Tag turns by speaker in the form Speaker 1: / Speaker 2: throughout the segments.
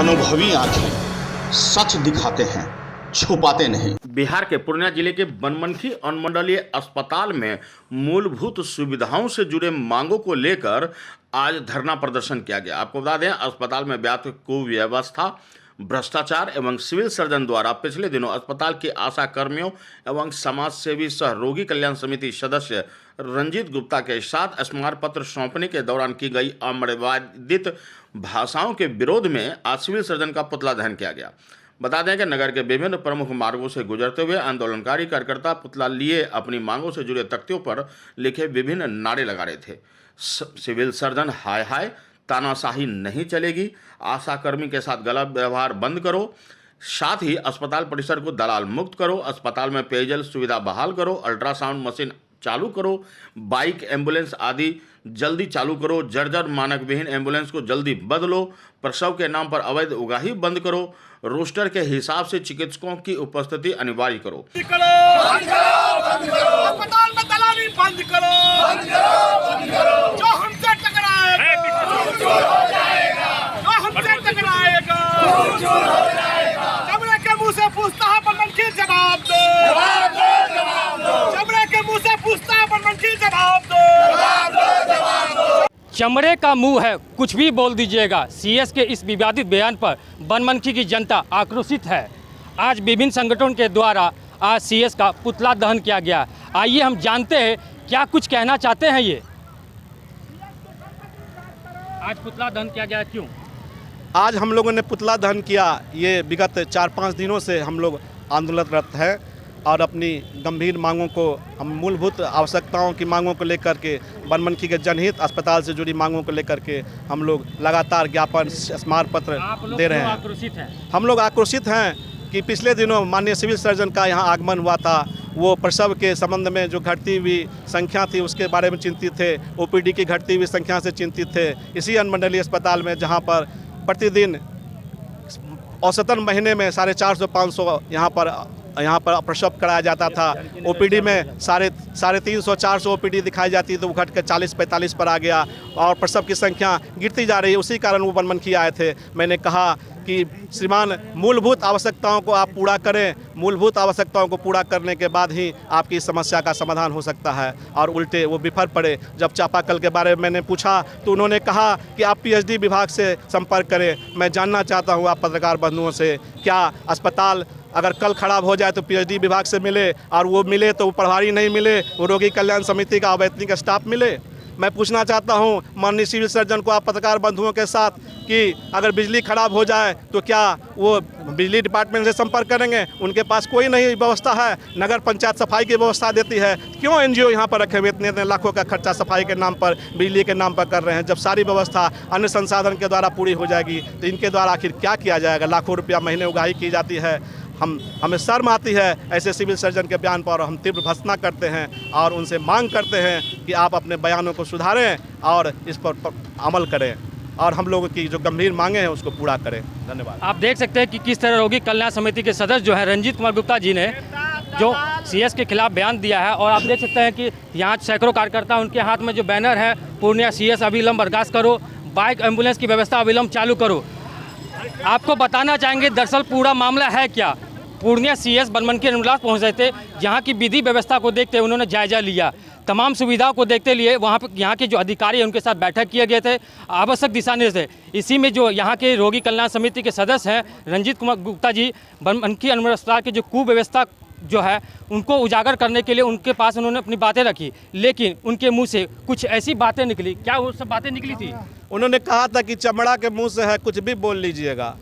Speaker 1: अनुभवी आंखें सच दिखाते हैं, छुपाते नहीं।
Speaker 2: बिहार के पूर्णिया जिले के बनमनखी अनुमंडलीय अस्पताल में मूलभूत सुविधाओं से जुड़े मांगों को लेकर आज धरना प्रदर्शन किया गया। आपको बता दें, अस्पताल में व्याप्त कुव्यवस्था, भ्रष्टाचार एवं सिविल सर्जन द्वारा पिछले दिनों अस्पताल के आशा कर्मियों एवं समाज सेवी सह रोगी कल्याण समिति सदस्य रंजीत गुप्ता के साथ स्मारक पत्र सौंपने के दौरान की गई अमर्यादित भाषाओं के विरोध में आज सिविल सर्जन का पुतला दहन किया गया। बता दें कि नगर के विभिन्न प्रमुख मार्गों से गुजरते हुए आंदोलनकारी कार्यकर्ता पुतला लिए अपनी मांगों से जुड़े तख्तियों पर लिखे विभिन्न नारे लगा रहे थे। सिविल सर्जन हाय हाय, तानाशाही नहीं चलेगी, आशाकर्मी के साथ गलत व्यवहार बंद करो, साथ ही अस्पताल परिसर को दलाल मुक्त करो, अस्पताल में पेयजल सुविधा बहाल करो, अल्ट्रासाउंड मशीन चालू करो, बाइक एम्बुलेंस आदि जल्दी चालू करो, जर्जर मानक विहीन एम्बुलेंस को जल्दी बदलो, प्रसव के नाम पर अवैध उगाही बंद करो, रोस्टर के हिसाब से चिकित्सकों की उपस्थिति अनिवार्य करो।
Speaker 3: अस्पताल में दलाली बंद करो, जो हमसे टकराएगा, चमड़े के मुंह से पूछता है बनमनखी जवाब दो, चमड़े के मुंह से पूछता है बनमनखी जवाब दो।
Speaker 4: चमड़े का मुंह है, कुछ भी बोल दीजिएगा। सीएस के इस विवादित बयान पर बनमनखी की जनता आक्रोशित है। आज विभिन्न संगठनों के द्वारा आज सीएस का पुतला दहन किया गया। आइए हम जानते हैं क्या कुछ कहना चाहते हैं ये। आज पुतला दहन किया गया, क्यों?
Speaker 5: आज हम लोगों ने पुतला दहन किया। ये विगत 4-5 दिनों से हम लोग आंदोलनरत हैं और अपनी गंभीर मांगों को, हम मूलभूत आवश्यकताओं की मांगों को लेकर के, बनमनखी के जनहित अस्पताल से जुड़ी मांगों को लेकर के हम लोग लगातार ज्ञापन, स्मारक पत्र दे रहे हैं।
Speaker 4: आक्रोशित हैं? हम
Speaker 5: लोग आक्रोशित हैं कि पिछले दिनों माननीय सिविल सर्जन का यहाँ आगमन हुआ था। वो प्रसव के संबंध में जो घटती हुई संख्या थी उसके बारे में चिंतित थे, ओपीडी की घटती हुई संख्या से चिंतित थे। इसी अनुमंडलीय अस्पताल में जहाँ पर प्रतिदिन औसतन महीने में 450-500 यहाँ पर प्रसव कराया जाता था। ओपीडी में 350-400 ओपीडी दिखाई जाती थी, तो वो घट के 40-45 पर आ गया और प्रसव की संख्या गिरती जा रही है। उसी कारण वो बनमनखी आए थे। मैंने कहा कि श्रीमान, मूलभूत आवश्यकताओं को आप पूरा करें, मूलभूत आवश्यकताओं को पूरा करने के बाद ही आपकी समस्या का समाधान हो सकता है। और उल्टे वो बिफर पड़े। जब चापाकल के बारे में मैंने पूछा तो उन्होंने कहा कि आप पीएचडी विभाग से संपर्क करें। मैं जानना चाहता हूँ आप पत्रकार बंधुओं से, क्या अस्पताल अगर कल खराब हो जाए तो पीएचडी विभाग से मिले, और वो मिले तो वो प्रभारी नहीं मिले, वो रोगी कल्याण समिति का अवैतनिक स्टाफ मिले? मैं पूछना चाहता हूं माननीय सिविल सर्जन को, आप पत्रकार बंधुओं के साथ, कि अगर बिजली खराब हो जाए तो क्या वो बिजली डिपार्टमेंट से संपर्क करेंगे? उनके पास कोई नहीं व्यवस्था है। नगर पंचायत सफाई की व्यवस्था देती है, क्यों एनजीओ यहाँ पर रखे हुए इतने लाखों का खर्चा सफाई के नाम पर, बिजली के नाम पर कर रहे हैं? जब सारी व्यवस्था अन्य संसाधन के द्वारा पूरी हो जाएगी तो इनके द्वारा आखिर क्या किया जाएगा? लाखों रुपया महीने उगाही की जाती है। हमें शर्म आती है ऐसे सिविल सर्जन के बयान पर। हम तीव्र भर्त्सना करते हैं और उनसे मांग करते हैं कि आप अपने बयानों को सुधारें और इस पर अमल करें और हम लोगों की जो गंभीर मांगे हैं उसको पूरा करें। धन्यवाद।
Speaker 4: आप देख सकते हैं कि किस तरह रोगी कल्याण समिति के सदस्य जो है रंजीत कुमार गुप्ता जी ने जो सीएस के खिलाफ बयान दिया है, और आप देख सकते हैं कि यहाँ सैकड़ों कार्यकर्ता, उनके हाथ में जो बैनर है, पूर्णिया सीएस अविलंब बर्खास्त करो, बाइक एम्बुलेंस की व्यवस्था अविलंब चालू करो। आपको बताना चाहेंगे दरअसल पूरा मामला है क्या। पूर्णिया सीएस बनमनखी अनुमंडल पहुँच रहे थे, जहाँ की विधि व्यवस्था को देखते उन्होंने जायजा लिया, तमाम सुविधाओं को देखते लिए वहाँ पर यहाँ के जो अधिकारी हैं उनके साथ बैठक किए गए थे, आवश्यक दिशा निर्देश। इसी में जो यहाँ के रोगी कल्याण समिति के सदस्य हैं रंजीत कुमार गुप्ता जी, बनमनखी अनुमंडल अस्पताल की जो कुव्यवस्था जो है उनको उजागर करने के लिए उनके पास उन्होंने अपनी बातें रखी, लेकिन उनके मुँह से कुछ ऐसी बातें निकली। क्या वो सब बातें निकली थी?
Speaker 5: उन्होंने कहा था कि चमड़ा के मुँह से है, कुछ भी बोल लीजिएगा।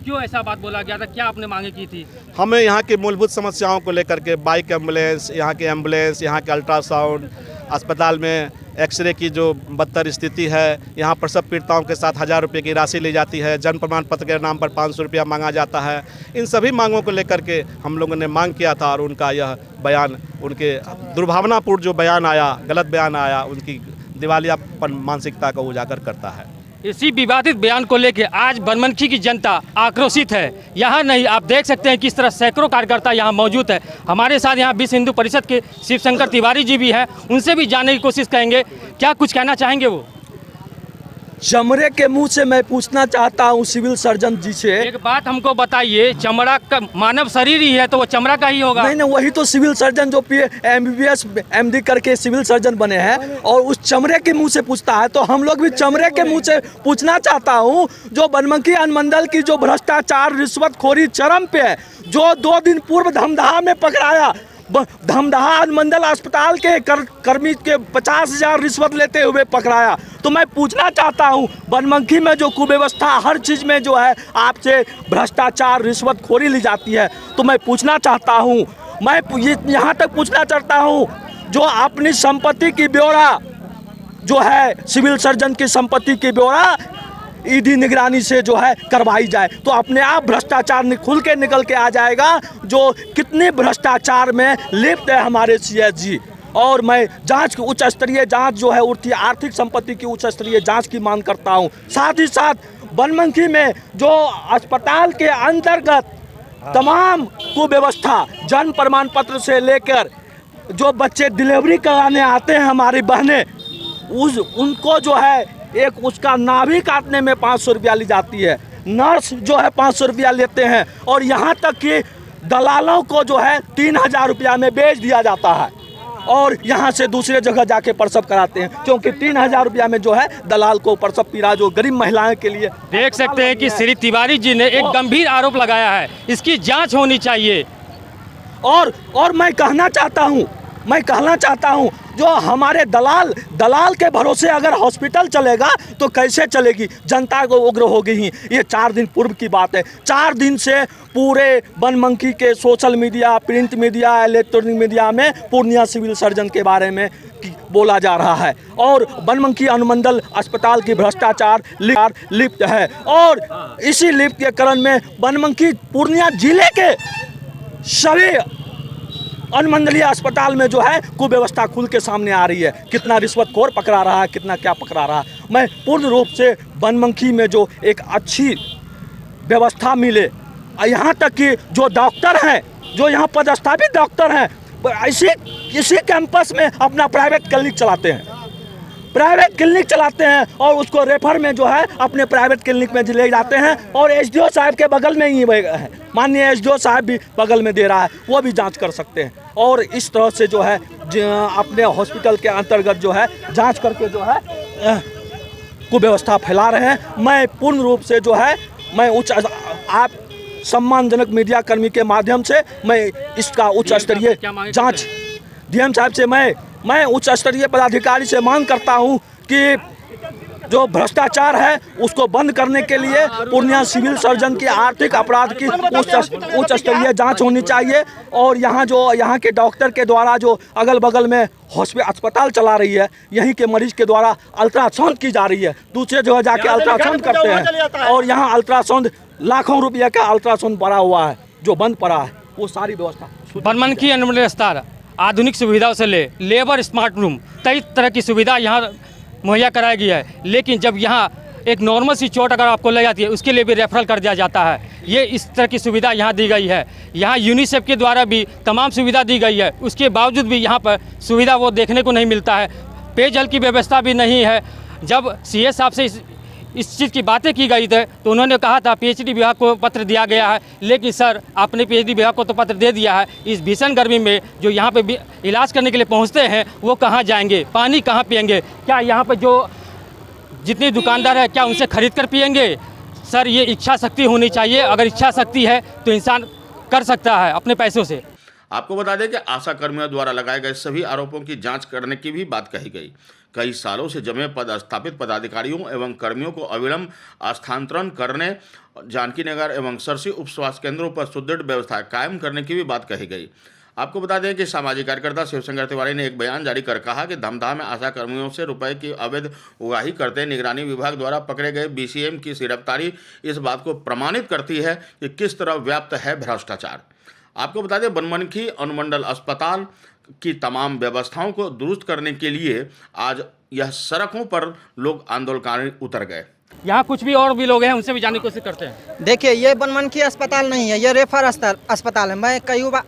Speaker 4: क्यों ऐसा बात बोला गया था? क्या आपने मांगे की थी?
Speaker 5: हमें यहाँ की मूलभूत समस्याओं को लेकर के, बाइक एम्बुलेंस, यहाँ के एम्बुलेंस, यहाँ के अल्ट्रासाउंड, अस्पताल में एक्सरे की जो बदतर स्थिति है, यहाँ प्रसव पीड़िताओं के साथ 1000 रुपये की राशि ली जाती है, जन्म प्रमाण पत्र के नाम पर 500 रुपया मांगा जाता है। इन सभी मांगों को लेकर के हम लोगों ने मांग किया था और उनका यह बयान, उनके दुर्भावनापूर्ण जो बयान आया, गलत बयान आया, उनकी दिवालियापन मानसिकता को उजागर करता है।
Speaker 4: इसी विवादित बयान को लेकर आज बनमनखी की जनता आक्रोशित है। यहाँ नहीं, आप देख सकते हैं किस तरह सैकड़ों कार्यकर्ता यहाँ मौजूद है। हमारे साथ यहाँ विश्व हिंदू परिषद के शिवशंकर तिवारी जी भी हैं, उनसे भी जानने की कोशिश करेंगे क्या कुछ कहना चाहेंगे वो।
Speaker 6: चमड़े के मुंह से मैं पूछना चाहता हूँ सिविल सर्जन जी से।
Speaker 4: एक बात हमको बताइए, चमड़ा का मानव शरीर ही है तो वो चमड़ा का ही होगा।
Speaker 6: नहीं, वही तो सिविल सर्जन जो MBBS MD करके सिविल सर्जन बने हैं और उस चमड़े के मुंह से पूछता है, तो हम लोग भी चमड़े के मुंह से पूछना चाहता हूँ। जो बनमनखी अनुमंडल की जो भ्रष्टाचार रिश्वतखोरी चरम पे है, जो 2 दिन पूर्व धमदाहा में पकड़ाया, धमदाहा अनुमंडल अस्पताल के कर्मी के 50,000 रिश्वत लेते हुए पकड़ाया। तो मैं पूछना चाहता हूं, बनमनखी में जो कुव्यवस्था हर चीज़ में जो है आपसे भ्रष्टाचार रिश्वतखोरी ली जाती है, तो मैं पूछना चाहता हूं, मैं यहाँ तक पूछना चाहता हूं, जो अपनी संपत्ति की ब्यौरा जो है सिविल सर्जन की संपत्ति की ब्यौरा ईडी निगरानी से जो है करवाई जाए, तो अपने आप भ्रष्टाचार खुल के निकल के आ जाएगा जो कितने भ्रष्टाचार में लिप्त है हमारे CS जी। और मैं जांच की उच्च स्तरीय जांच जो है उठती आर्थिक संपत्ति की उच्च स्तरीय जांच की मांग करता हूं। साथ ही साथ बनमनखी में जो अस्पताल के अंतर्गत तमाम कुव्यवस्था, जन्म प्रमाण पत्र से लेकर जो बच्चे डिलीवरी कराने आते हैं हमारी बहनें, उनको जो है एक उसका नाभि काटने में 500 रुपया ली जाती है, नर्स जो है 500 रुपया लेते हैं, और यहाँ तक कि दलालों को जो है 3,000 रुपया में बेच दिया जाता है और यहाँ से दूसरे जगह जाके प्रसव कराते हैं, क्योंकि 3,000 रुपया में जो है दलाल को प्रसव पीड़ा जो गरीब महिलाएं के लिए।
Speaker 4: देख सकते हैं कि श्री तिवारी जी ने एक गंभीर आरोप लगाया है, इसकी जाँच होनी चाहिए।
Speaker 6: और मैं कहना चाहता हूँ जो हमारे दलाल के भरोसे अगर हॉस्पिटल चलेगा तो कैसे चलेगी, जनता को उग्र हो गई। ये 4 दिन पूर्व की बात है। 4 दिन से पूरे बनमनखी के social media, print media, electronic media में पूर्णिया सिविल सर्जन के बारे में बोला जा रहा है और बनमनखी अनुमंडल अस्पताल की भ्रष्टाचार लिप्त है। और इसी लिप्त के कारण में बनमनखी पूर्णिया जिले के सभी अनुमंडलीय अस्पताल में जो है कुव्यवस्था खुल के सामने आ रही है। कितना रिश्वतखोर पकड़ा रहा है, कितना क्या पकड़ा रहा है। मैं पूर्ण रूप से बनमनखी में जो एक अच्छी व्यवस्था मिले, यहाँ तक कि जो डॉक्टर हैं, जो यहाँ पदस्थापित डॉक्टर हैं, इसी कैंपस में अपना प्राइवेट क्लिनिक चलाते हैं और उसको रेफर में जो है अपने प्राइवेट क्लिनिक में ले जाते हैं। और SDO साहब के बगल में ही है, माननीय SDO साहब भी बगल में दे रहा है, वो भी जांच कर सकते हैं। और इस तरह से जो है अपने हॉस्पिटल के अंतर्गत जो है जांच करके जो है कुव्यवस्था फैला रहे हैं। मैं पूर्ण रूप से जो है आप सम्मानजनक मीडिया कर्मी के माध्यम से मैं इसका उच्च स्तरीय जाँच DM साहब से मैं उच्च स्तरीय पदाधिकारी से मांग करता हूं कि जो भ्रष्टाचार है उसको बंद करने के लिए पूर्णिया सिविल सर्जन की आर्थिक अपराध की उच्च स्तरीय जांच होनी चाहिए। और यहाँ के डॉक्टर के द्वारा जो अगल बगल में अस्पताल चला रही है, यहीं के मरीज के द्वारा अल्ट्रासाउंड की जा रही है, दूसरे जगह जाके अल्ट्रासाउंड करते हैं और यहाँ अल्ट्रासाउंड लाखों रुपये का अल्ट्रासाउंड पड़ा हुआ है जो बंद पड़ा है। वो सारी व्यवस्था
Speaker 4: बनमनखी अनुमंडल अस्पताल आधुनिक सुविधाओं से लेबर स्मार्ट रूम, कई तरह की सुविधा यहाँ मुहैया कराई गई है। लेकिन जब यहाँ एक नॉर्मल सी चोट अगर आपको लग जाती है, उसके लिए भी रेफरल कर दिया जाता है। ये इस तरह की सुविधा यहाँ दी गई है। यहाँ यूनिसेफ के द्वारा भी तमाम सुविधा दी गई है, उसके बावजूद भी यहाँ पर सुविधा वो देखने को नहीं मिलता है। पेयजल की व्यवस्था भी नहीं है। जब CS साहब से इस चीज़ की बातें की गई थी तो उन्होंने कहा था PhD विभाग को पत्र दिया गया है, लेकिन सर आपने PhD विभाग को तो पत्र दे दिया है, इस भीषण गर्मी में जो यहाँ पे इलाज करने के लिए पहुँचते हैं वो कहाँ जाएंगे, पानी कहाँ पिएंगे, क्या यहाँ पे जो जितने दुकानदार है क्या उनसे खरीद कर पिएंगे? सर ये इच्छा शक्ति होनी चाहिए, अगर इच्छा शक्ति है तो इंसान कर सकता है अपने पैसों से।
Speaker 2: आपको बता दें कि आशा कर्मियों द्वारा लगाए गए सभी आरोपों की जांच करने की भी बात कही गई। कई सालों से जमे पदस्थापित पदाधिकारियों एवं कर्मियों को अविलंब स्थानांतरण करने, जानकी नगर एवं सरसी उप स्वास्थ्य केंद्रों पर सुदृढ़ व्यवस्था कायम करने की भी बात कही गई। आपको बता दें कि सामाजिक कार्यकर्ता शिवशंकर तिवारी ने एक बयान जारी कर कहा कि धमदाहा में आशा कर्मियों से रुपए की अवैध उगाही करते निगरानी विभाग द्वारा पकड़े गए BCM की गिरफ्तारी इस बात को प्रमाणित करती है कि किस तरह व्याप्त है भ्रष्टाचार। आपको बता दें बनमनखी अनुमंडल अस्पताल की तमाम व्यवस्थाओं को दुरुस्त करने के लिए आज यह सड़कों पर लोग आंदोलनकारी उतर गए।
Speaker 4: यहाँ कुछ भी और भी लोग हैं, उनसे भी जानने की कोशिश करते हैं।
Speaker 7: देखिए, ये बनमनखी अस्पताल नहीं है, ये रेफर अस्पताल है। मैं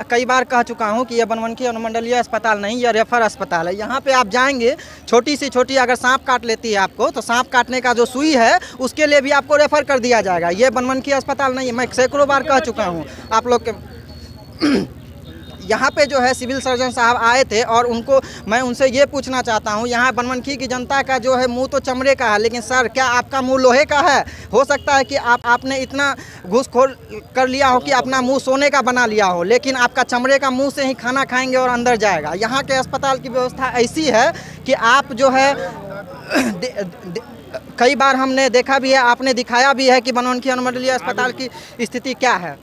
Speaker 7: कई बार कह चुका हूँ कि ये बनमनखी अनुमंडलीय अस्पताल नहीं, ये रेफर अस्पताल है। यहाँ पे आप जाएंगे, छोटी से छोटी अगर सांप काट लेती है आपको, तो सांप काटने का जो सुई है उसके लिए भी आपको रेफर कर दिया जाएगा। ये बनमनखी अस्पताल नहीं है, मैं सैकड़ों बार कह चुका हूँ आप लोग के। यहाँ पे जो है सिविल सर्जन साहब आए थे और मैं उनसे ये पूछना चाहता हूँ, यहाँ बनमनखी की जनता का जो है मुंह तो चमड़े का है, लेकिन सर क्या आपका मुंह लोहे का है? हो सकता है कि आपने इतना घूसखोर कर लिया हो कि अपना मुंह सोने का बना लिया हो, लेकिन आपका चमड़े का मुंह से ही खाना खाएंगे और अंदर जाएगा। यहाँ के अस्पताल की व्यवस्था ऐसी है कि आप जो है कई बार हमने देखा भी है, आपने दिखाया भी है कि बनमनखी अनुमंडलीय अस्पताल की स्थिति क्या है।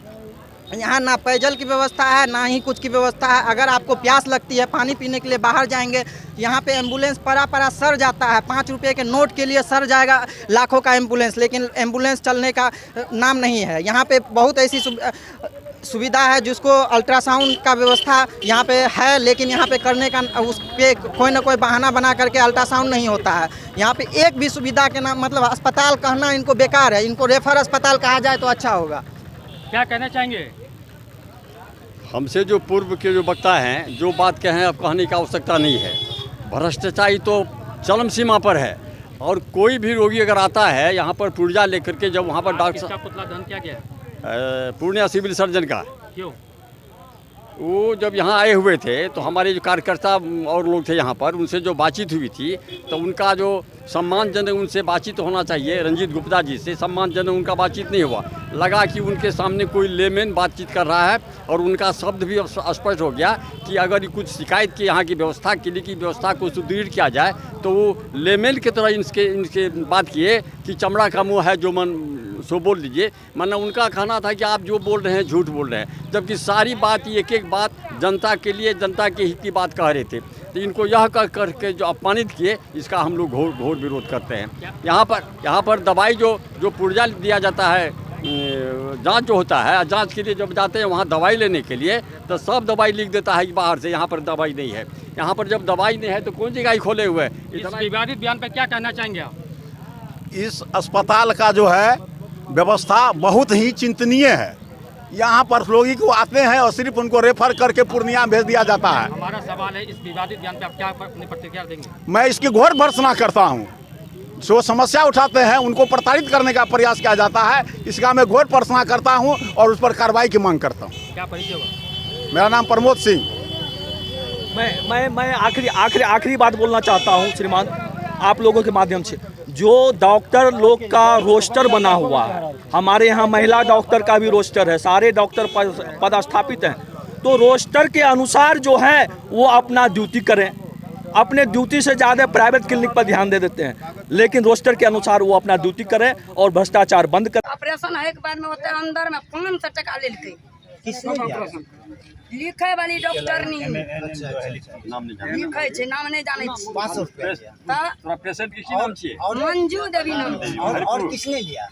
Speaker 7: यहाँ ना पेयजल की व्यवस्था है, ना ही कुछ की व्यवस्था है। अगर आपको प्यास लगती है, पानी पीने के लिए बाहर जाएंगे, यहाँ पे एम्बुलेंस परा सर जाता है। 5 रुपये के नोट के लिए सर जाएगा लाखों का एम्बुलेंस, लेकिन एम्बुलेंस चलने का नाम नहीं है। यहाँ पे बहुत ऐसी सुविधा है जिसको अल्ट्रासाउंड का व्यवस्था यहाँ पे है, लेकिन यहाँ पे करने का उस पर कोई ना कोई बहाना बना करके अल्ट्रासाउंड नहीं होता है। यहाँ पे एक भी सुविधा के नाम मतलब अस्पताल कहना इनको बेकार है, इनको रेफर अस्पताल कहा जाए तो अच्छा होगा।
Speaker 4: क्या कहना चाहेंगे?
Speaker 8: हमसे जो पूर्व के जो वक्ता हैं, जो बात कहें अब कहने की आवश्यकता नहीं है। भ्रष्टाचारी तो चरम सीमा पर है, और कोई भी रोगी अगर आता है यहाँ पर पुर्जा लेकर के, जब वहाँ पर डॉक्टर
Speaker 4: पुतला दहन किया गया,
Speaker 8: पूर्णिया सिविल सर्जन का,
Speaker 4: क्यों?
Speaker 8: वो जब यहाँ आए हुए थे तो हमारे जो कार्यकर्ता और लोग थे यहाँ पर, उनसे जो बातचीत हुई थी तो उनका जो सम्मानजनक उनसे बातचीत होना चाहिए, रंजीत गुप्ता जी से सम्मानजनक उनका बातचीत नहीं हुआ। लगा कि उनके सामने कोई लेमैन बातचीत कर रहा है, और उनका शब्द भी स्पष्ट हो गया कि अगर कुछ शिकायत की यहाँ की व्यवस्था क्लिनिक की व्यवस्था को सुदृढ़ किया जाए तो वो लेमैन की तरह इनके बात किए कि चमड़ा का मुँह है जो मन सो बोल लीजिए। माना उनका कहना था कि आप जो बोल रहे हैं झूठ बोल रहे हैं, जबकि सारी बात एक एक बात जनता के लिए, जनता के हित की बात कह रहे थे। तो इनको यह करके जो अपमानित किए, इसका हम लोग घोर विरोध करते हैं। यहाँ पर दवाई जो पुर्जा दिया जाता है, जांच जो होता है, जांच के लिए जब जाते हैं वहाँ दवाई लेने के लिए, तो सब दवाई लिख देता है कि बाहर से, यहाँ पर दवाई नहीं है। यहाँ पर जब दवाई नहीं है तो कौन सी गाय खोले हुए है?
Speaker 4: इस विवादित बयान पर क्या कहना चाहेंगे आप?
Speaker 1: इस अस्पताल का जो है व्यवस्था बहुत ही चिंतनीय है। यहाँ पर रोगी को आते हैं और सिर्फ उनको रेफर करके पूर्णिया भेज दिया जाता है।
Speaker 4: हमारा सवाल है, इस विवादित बयान पे आप क्या अपनी प्रतिक्रिया देंगे?
Speaker 1: मैं इसकी घोर भर्त्सना करता हूँ। जो समस्या उठाते हैं उनको प्रताड़ित करने का प्रयास किया जाता है, इसका मैं घोर भर्त्सना करता हूँ और उस पर कार्रवाई की मांग करता हूँ।
Speaker 4: क्या परिचय होगा?
Speaker 1: मेरा नाम प्रमोद सिंह।
Speaker 6: मैं आखिरी बात बोलना चाहता हूँ श्रीमान, आप लोगों के माध्यम से। जो डॉक्टर लोग का रोस्टर बना हुआ है, हमारे यहाँ महिला डॉक्टर का भी रोस्टर है, सारे डॉक्टर पदस्थापित हैं, तो रोस्टर के अनुसार जो है वो अपना ड्यूटी करें। अपने ड्यूटी से ज़्यादा प्राइवेट क्लिनिक पर ध्यान दे देते हैं, लेकिन रोस्टर के अनुसार वो अपना ड्यूटी करें और भ्रष्टाचार बंद करें।
Speaker 9: ऑपरेशन एक बार में होता है, अंदर में 500 टका ले लेते।
Speaker 7: किसने ऑपरेशन
Speaker 9: लिखे वाली डॉक्टर नहीं
Speaker 8: नाम नहीं जाने,
Speaker 9: लिखे छे, नाम नहीं जाने छी।
Speaker 7: 500 रुपया
Speaker 8: तोरा पेशेंट की नाम छिए?
Speaker 9: मंजू देवी नाम छी।
Speaker 7: और किसने लिया?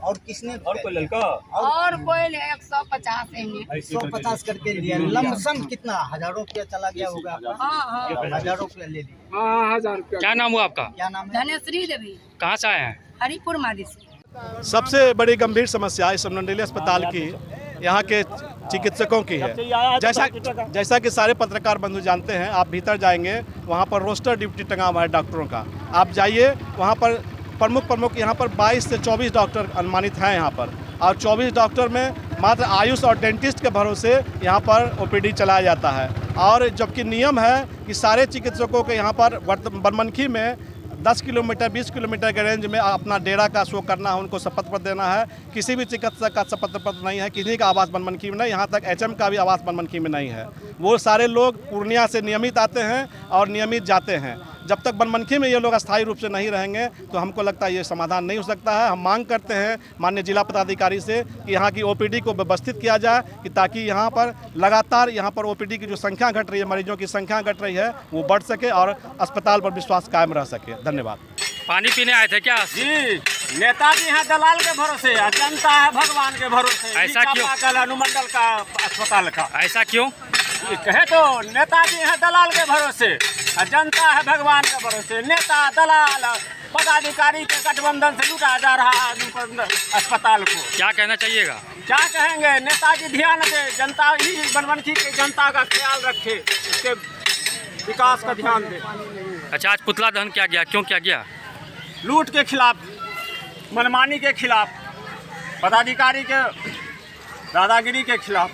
Speaker 7: और किसने और कोई लड़का
Speaker 9: और कोई 150 एने
Speaker 7: 150 करके लिया। लमसम कितना? हजारों रुपया चला गया होगा आपका?
Speaker 9: हाँ
Speaker 7: हजारों रुपया ले लिया।
Speaker 3: 1000 रुपया।
Speaker 4: क्या नाम हुआ आपका?
Speaker 7: क्या नाम है?
Speaker 9: धनेश्वरी देवी,
Speaker 4: कहाँ से आए हैं?
Speaker 9: हरिपुर मादी से।
Speaker 5: सबसे बड़ी गंभीर समस्या इस अनुमंडलीय अस्पताल की यहाँ के चिकित्सकों की है। जैसा कि सारे पत्रकार बंधु जानते हैं, आप भीतर जाएंगे वहाँ पर रोस्टर ड्यूटी टंगा हुआ है डॉक्टरों का। आप जाइए वहाँ पर प्रमुख यहाँ पर 22 से 24 डॉक्टर अनुमानित हैं यहाँ पर, और 24 डॉक्टर में मात्र आयुष और डेंटिस्ट के भरोसे यहाँ पर ओपीडी चलाया जाता है। और जबकि नियम है कि सारे चिकित्सकों के यहाँ पर बनमनखी में 10 किलोमीटर 20 किलोमीटर के रेंज में अपना डेरा का शो करना है, उनको शपथ पत्र देना है। किसी भी चिकित्सक का शपथ पत्र नहीं है, किसी का आवास बनमनखी में नहीं, यहाँ तक एचएम का भी आवास बनमनखी में नहीं है। वो सारे लोग पूर्णिया से नियमित आते हैं और नियमित जाते हैं। जब तक बनमनखी में ये लोग अस्थायी रूप से नहीं रहेंगे तो हमको लगता है ये समाधान नहीं हो सकता है। हम मांग करते हैं माननीय जिला पदाधिकारी से कि यहाँ की ओपीडी को व्यवस्थित किया जाए, कि ताकि यहाँ पर लगातार यहाँ पर ओपीडी की जो संख्या घट रही है, मरीजों की संख्या घट रही है, वो बढ़ सके और अस्पताल पर विश्वास कायम रह सके। धन्यवाद।
Speaker 4: पानी पीने आए थे क्या?
Speaker 3: जी, नेताजी हैं दलाल के भरोसे, जनता है भगवान के भरोसे।
Speaker 4: ऐसा क्यों?
Speaker 3: अनुमंडल का अस्पताल का
Speaker 4: ऐसा क्यों?
Speaker 3: कहे तो नेताजी हैं दलाल के भरोसे, जनता है भगवान के भरोसे। नेता दलाल पदाधिकारी के गठबंधन से लूटा जा रहा है अस्पताल को।
Speaker 4: क्या कहना चाहिएगा?
Speaker 3: क्या कहेंगे, नेताजी ध्यान दे, जनता ही बनमनखी की जनता का ख्याल रखे, उसके विकास का ध्यान दे।
Speaker 4: अच्छा, आज पुतला दहन किया गया, क्यों किया गया?
Speaker 3: लूट के खिलाफ, मनमानी के खिलाफ, पदाधिकारी के दादागिरी के खिलाफ।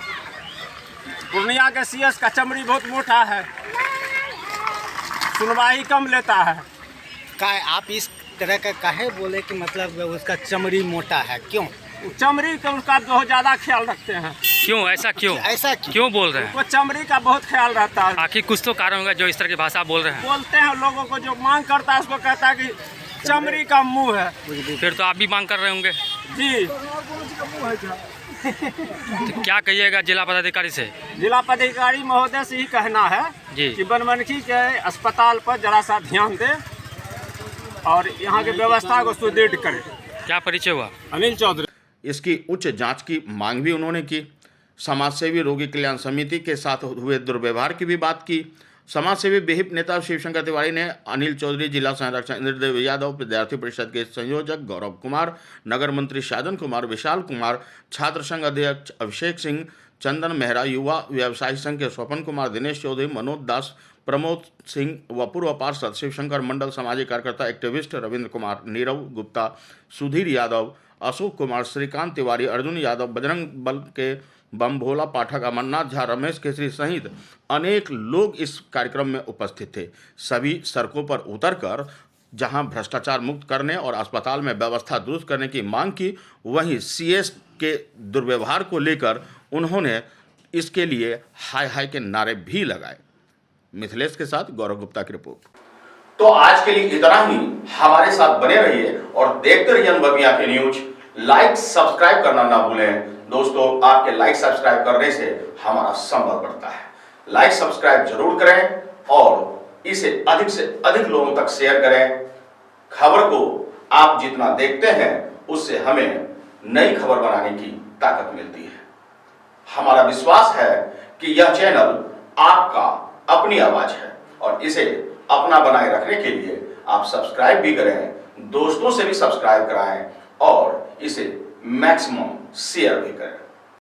Speaker 3: पूर्णिया के सीएस का चमड़ी बहुत मोटा है, सुनवाई कम लेता है।
Speaker 10: आप इस तरह का काहे बोले कि मतलब उसका चमड़ी मोटा है, क्यों?
Speaker 3: चमड़ी का उसका बहुत ज़्यादा ख्याल रखते हैं।
Speaker 4: क्यों ऐसा क्यों बोल रहे हैं?
Speaker 3: वो चमड़ी का बहुत ख्याल रहता है।
Speaker 4: आखिर कुछ तो कारण होगा जो इस तरह की भाषा बोल रहे हैं।
Speaker 3: बोलते हैं लोगों को, जो मांग करता है उसको कहता है कि चमड़ी का मुंह है।
Speaker 4: फिर तो आप भी मांग कर रहे होंगे
Speaker 3: जी।
Speaker 4: तो क्या कहिएगा जिला पदाधिकारी से?
Speaker 3: जिला पदाधिकारी महोदय से ही कहना है
Speaker 4: जी
Speaker 3: कि बनमनखी के अस्पताल पर जरा सा ध्यान दे और यहाँ की व्यवस्था को सुदृढ़ करे।
Speaker 4: क्या परिचय हुआ?
Speaker 3: अनिल चौधरी।
Speaker 2: इसकी उच्च जांच की मांग भी उन्होंने की। समाजसेवी रोगी कल्याण समिति के साथ हुए दुर्व्यवहार की भी बात की। समाजसेवी विहिप नेता शिवशंकर तिवारी ने अनिल चौधरी, जिला संरक्षक इंद्रदेव यादव, विद्यार्थी परिषद के संयोजक गौरव कुमार, नगर मंत्री साजन कुमार, विशाल कुमार, छात्र संघ अध्यक्ष अभिषेक सिंह, चंदन मेहरा, युवा व्यवसायी संघ के स्वपन कुमार, दिनेश चौधरी, मनोज दास, प्रमोद सिंह व पूर्व पार्षद शिवशंकर मंडल, सामाजिक कार्यकर्ता एक्टिविस्ट रविंद्र कुमार, नीरव गुप्ता, सुधीर यादव, अशोक कुमार, श्रीकांत तिवारी, अर्जुन यादव, बजरंग बल के बम भोला पाठक, अमरनाथ झा, रमेश केसरी सहित अनेक लोग इस कार्यक्रम में उपस्थित थे। सभी सड़कों पर उतरकर जहां भ्रष्टाचार मुक्त करने और अस्पताल में व्यवस्था दुरुस्त करने की मांग की, वहीं सीएस के दुर्व्यवहार को लेकर उन्होंने इसके लिए हाय हाय के नारे भी लगाए। मिथिलेश के साथ गौरव गुप्ता की रिपोर्ट। तो आज के लिए इतना ही। हमारे साथ बने रहिए और देखते रहिए अनुभवी आंखें न्यूज। लाइक सब्सक्राइब करना ना भूलें दोस्तों। आपके लाइक सब्सक्राइब करने से हमारा संबल बढ़ता है। लाइक सब्सक्राइब जरूर करें और इसे अधिक से अधिक लोगों तक शेयर करें। खबर को आप जितना देखते हैं उससे हमें नई खबर बनाने की ताकत मिलती है। हमारा विश्वास है कि यह चैनल आपका अपनी आवाज है और इसे अपना बनाए रखने के लिए आप सब्सक्राइब भी करें, दोस्तों से भी सब्सक्राइब कराएं और इसे मैक्सिमम शेयर भी करें।